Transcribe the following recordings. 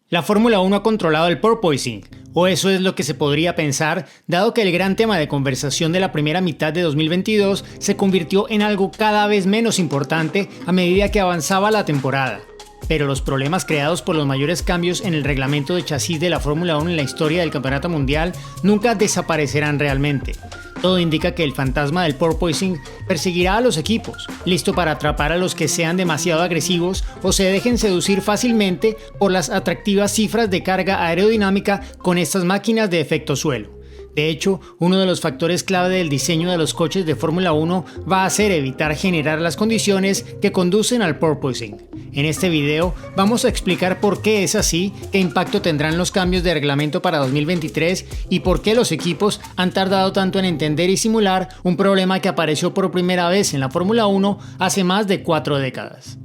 La Fórmula 1 ha controlado el porpoising, o eso es lo que se podría pensar, dado que el gran tema de conversación de la primera mitad de 2022 se convirtió en algo cada vez menos importante a medida que avanzaba la temporada. Pero los problemas creados por los mayores cambios en el reglamento de chasis de la Fórmula 1 en la historia del campeonato mundial nunca desaparecerán realmente. Todo indica que el fantasma del porpoising perseguirá a los equipos, listo para atrapar a los que sean demasiado agresivos o se dejen seducir fácilmente por las atractivas cifras de carga aerodinámica con estas máquinas de efecto suelo. De hecho, uno de los factores clave del diseño de los coches de Fórmula 1 va a ser evitar generar las condiciones que conducen al porpoising. En este video vamos a explicar por qué es así, qué impacto tendrán los cambios de reglamento para 2023 y por qué los equipos han tardado tanto en entender y simular un problema que apareció por primera vez en la Fórmula 1 hace más de 4 décadas.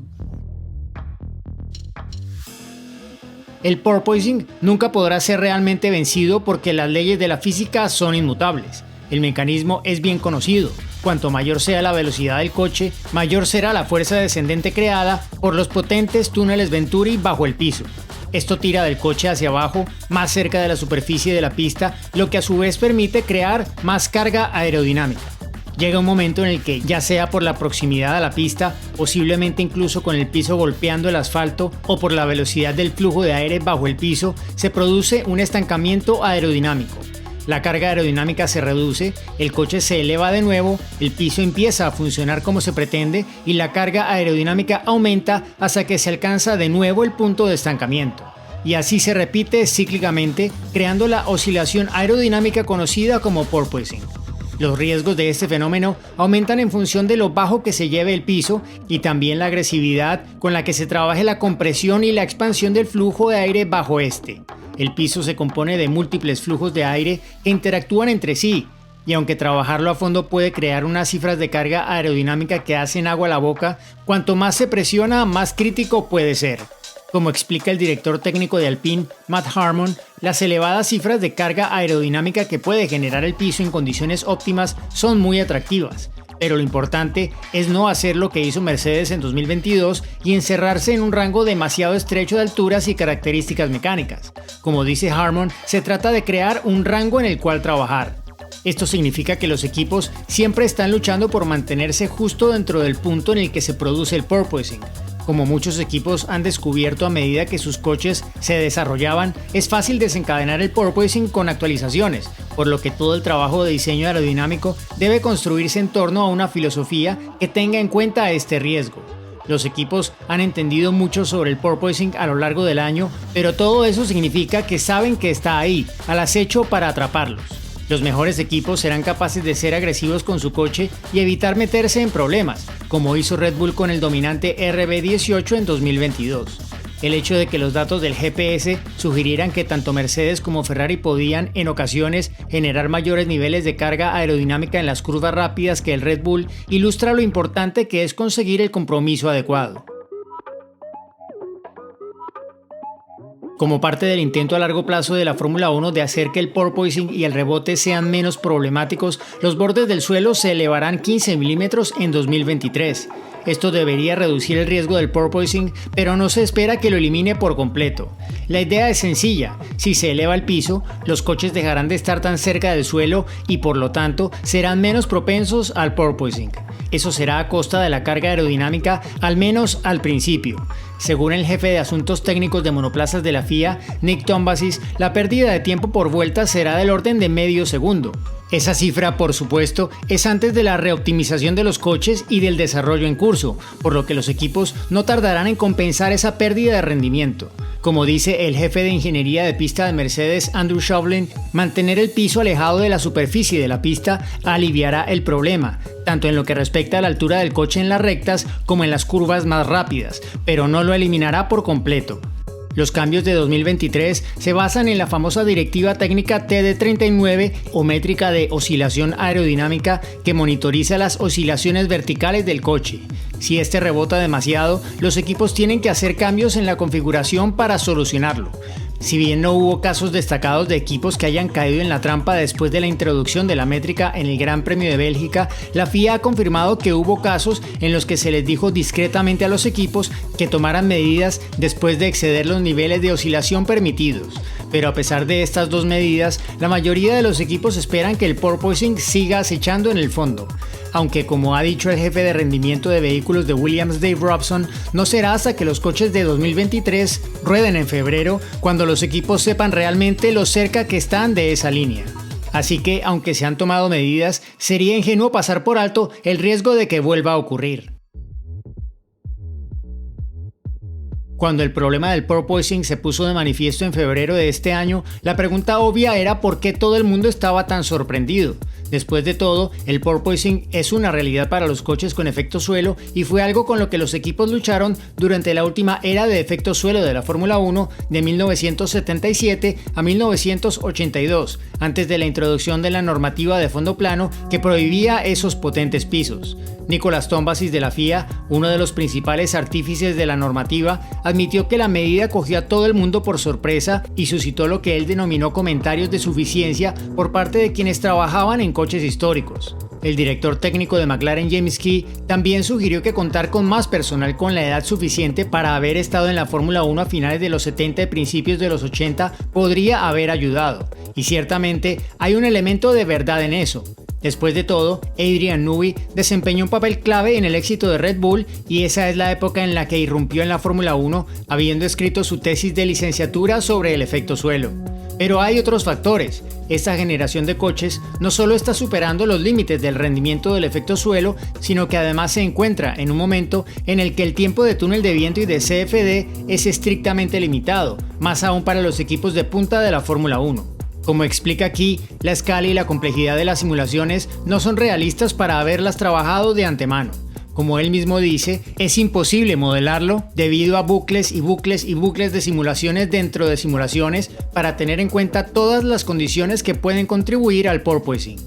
El porpoising nunca podrá ser realmente vencido porque las leyes de la física son inmutables. El mecanismo es bien conocido. Cuanto mayor sea la velocidad del coche, mayor será la fuerza descendente creada por los potentes túneles Venturi bajo el piso. Esto tira del coche hacia abajo, más cerca de la superficie de la pista, lo que a su vez permite crear más carga aerodinámica. Llega un momento en el que, ya sea por la proximidad a la pista, posiblemente incluso con el piso golpeando el asfalto o por la velocidad del flujo de aire bajo el piso, se produce un estancamiento aerodinámico. La carga aerodinámica se reduce, el coche se eleva de nuevo, el piso empieza a funcionar como se pretende y la carga aerodinámica aumenta hasta que se alcanza de nuevo el punto de estancamiento. Y así se repite cíclicamente, creando la oscilación aerodinámica conocida como porpoising. Los riesgos de este fenómeno aumentan en función de lo bajo que se lleve el piso y también la agresividad con la que se trabaje la compresión y la expansión del flujo de aire bajo este. El piso se compone de múltiples flujos de aire que interactúan entre sí, y aunque trabajarlo a fondo puede crear unas cifras de carga aerodinámica que hacen agua a la boca, cuanto más se presiona, más crítico puede ser. Como explica el director técnico de Alpine, Matt Harmon, las elevadas cifras de carga aerodinámica que puede generar el piso en condiciones óptimas son muy atractivas, pero lo importante es no hacer lo que hizo Mercedes en 2022 y encerrarse en un rango demasiado estrecho de alturas y características mecánicas. Como dice Harmon, se trata de crear un rango en el cual trabajar. Esto significa que los equipos siempre están luchando por mantenerse justo dentro del punto en el que se produce el porpoising. Como muchos equipos han descubierto a medida que sus coches se desarrollaban, es fácil desencadenar el porpoising con actualizaciones, por lo que todo el trabajo de diseño aerodinámico debe construirse en torno a una filosofía que tenga en cuenta este riesgo. Los equipos han entendido mucho sobre el porpoising a lo largo del año, pero todo eso significa que saben que está ahí, al acecho para atraparlos. Los mejores equipos serán capaces de ser agresivos con su coche y evitar meterse en problemas, como hizo Red Bull con el dominante RB18 en 2022. El hecho de que los datos del GPS sugirieran que tanto Mercedes como Ferrari podían, en ocasiones, generar mayores niveles de carga aerodinámica en las curvas rápidas que el Red Bull, ilustra lo importante que es conseguir el compromiso adecuado. Como parte del intento a largo plazo de la Fórmula 1 de hacer que el porpoising y el rebote sean menos problemáticos, los bordes del suelo se elevarán 15 milímetros en 2023. Esto debería reducir el riesgo del porpoising, pero no se espera que lo elimine por completo. La idea es sencilla: si se eleva el piso, los coches dejarán de estar tan cerca del suelo y por lo tanto serán menos propensos al porpoising. Eso será a costa de la carga aerodinámica, al menos al principio. Según el jefe de asuntos técnicos de monoplazas de la FIA, Nick Tombasis, la pérdida de tiempo por vuelta será del orden de medio segundo. Esa cifra, por supuesto, es antes de la reoptimización de los coches y del desarrollo en curso, por lo que los equipos no tardarán en compensar esa pérdida de rendimiento. Como dice el jefe de ingeniería de pista de Mercedes, Andrew Shovlin, mantener el piso alejado de la superficie de la pista aliviará el problema, tanto en lo que respecta a la altura del coche en las rectas como en las curvas más rápidas, pero no lo eliminará por completo. Los cambios de 2023 se basan en la famosa directiva técnica TD39 o métrica de oscilación aerodinámica que monitoriza las oscilaciones verticales del coche. Si este rebota demasiado, los equipos tienen que hacer cambios en la configuración para solucionarlo. Si bien no hubo casos destacados de equipos que hayan caído en la trampa después de la introducción de la métrica en el Gran Premio de Bélgica, la FIA ha confirmado que hubo casos en los que se les dijo discretamente a los equipos que tomaran medidas después de exceder los niveles de oscilación permitidos. Pero a pesar de estas dos medidas, la mayoría de los equipos esperan que el porpoising siga acechando en el fondo. Aunque, como ha dicho el jefe de rendimiento de vehículos de Williams, Dave Robson, no será hasta que los coches de 2023 rueden en febrero cuando los equipos sepan realmente lo cerca que están de esa línea. Así que, aunque se han tomado medidas, sería ingenuo pasar por alto el riesgo de que vuelva a ocurrir. Cuando el problema del porpoising se puso de manifiesto en febrero de este año, la pregunta obvia era por qué todo el mundo estaba tan sorprendido. Después de todo, el porpoising es una realidad para los coches con efecto suelo y fue algo con lo que los equipos lucharon durante la última era de efecto suelo de la Fórmula 1 de 1977 a 1982, antes de la introducción de la normativa de fondo plano que prohibía esos potentes pisos. Nicolas Tombazis de la FIA, uno de los principales artífices de la normativa, admitió que la medida cogió a todo el mundo por sorpresa y suscitó lo que él denominó comentarios de suficiencia por parte de quienes trabajaban en coches históricos. El director técnico de McLaren, James Key, también sugirió que contar con más personal con la edad suficiente para haber estado en la Fórmula 1 a finales de los 70 y principios de los 80 podría haber ayudado. Y ciertamente hay un elemento de verdad en eso. Después de todo, Adrian Newey desempeñó un papel clave en el éxito de Red Bull y esa es la época en la que irrumpió en la Fórmula 1, habiendo escrito su tesis de licenciatura sobre el efecto suelo. Pero hay otros factores. Esta generación de coches no solo está superando los límites del rendimiento del efecto suelo, sino que además se encuentra en un momento en el que el tiempo de túnel de viento y de CFD es estrictamente limitado, más aún para los equipos de punta de la Fórmula 1. Como explica aquí, la escala y la complejidad de las simulaciones no son realistas para haberlas trabajado de antemano. Como él mismo dice, es imposible modelarlo debido a bucles y bucles y bucles de simulaciones dentro de simulaciones para tener en cuenta todas las condiciones que pueden contribuir al porpoising.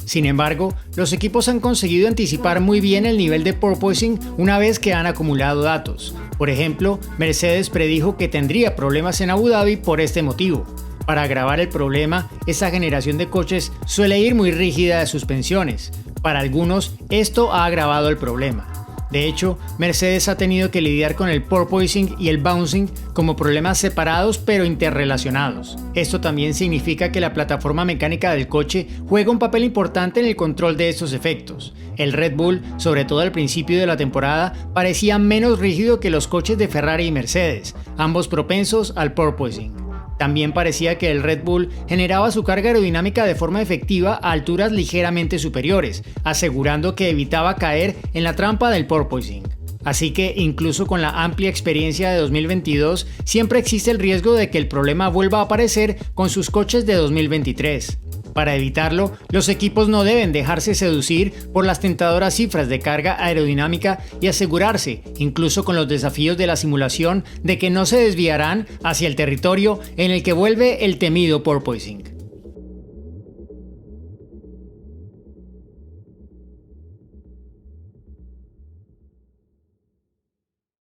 Sin embargo, los equipos han conseguido anticipar muy bien el nivel de porpoising una vez que han acumulado datos. Por ejemplo, Mercedes predijo que tendría problemas en Abu Dhabi por este motivo. Para agravar el problema, esta generación de coches suele ir muy rígida de suspensiones. Para algunos, esto ha agravado el problema. De hecho, Mercedes ha tenido que lidiar con el porpoising y el bouncing como problemas separados pero interrelacionados. Esto también significa que la plataforma mecánica del coche juega un papel importante en el control de estos efectos. El Red Bull, sobre todo al principio de la temporada, parecía menos rígido que los coches de Ferrari y Mercedes, ambos propensos al porpoising. También parecía que el Red Bull generaba su carga aerodinámica de forma efectiva a alturas ligeramente superiores, asegurando que evitaba caer en la trampa del porpoising. Así que, incluso con la amplia experiencia de 2022, siempre existe el riesgo de que el problema vuelva a aparecer con sus coches de 2023. Para evitarlo, los equipos no deben dejarse seducir por las tentadoras cifras de carga aerodinámica y asegurarse, incluso con los desafíos de la simulación, de que no se desviarán hacia el territorio en el que vuelve el temido porpoising.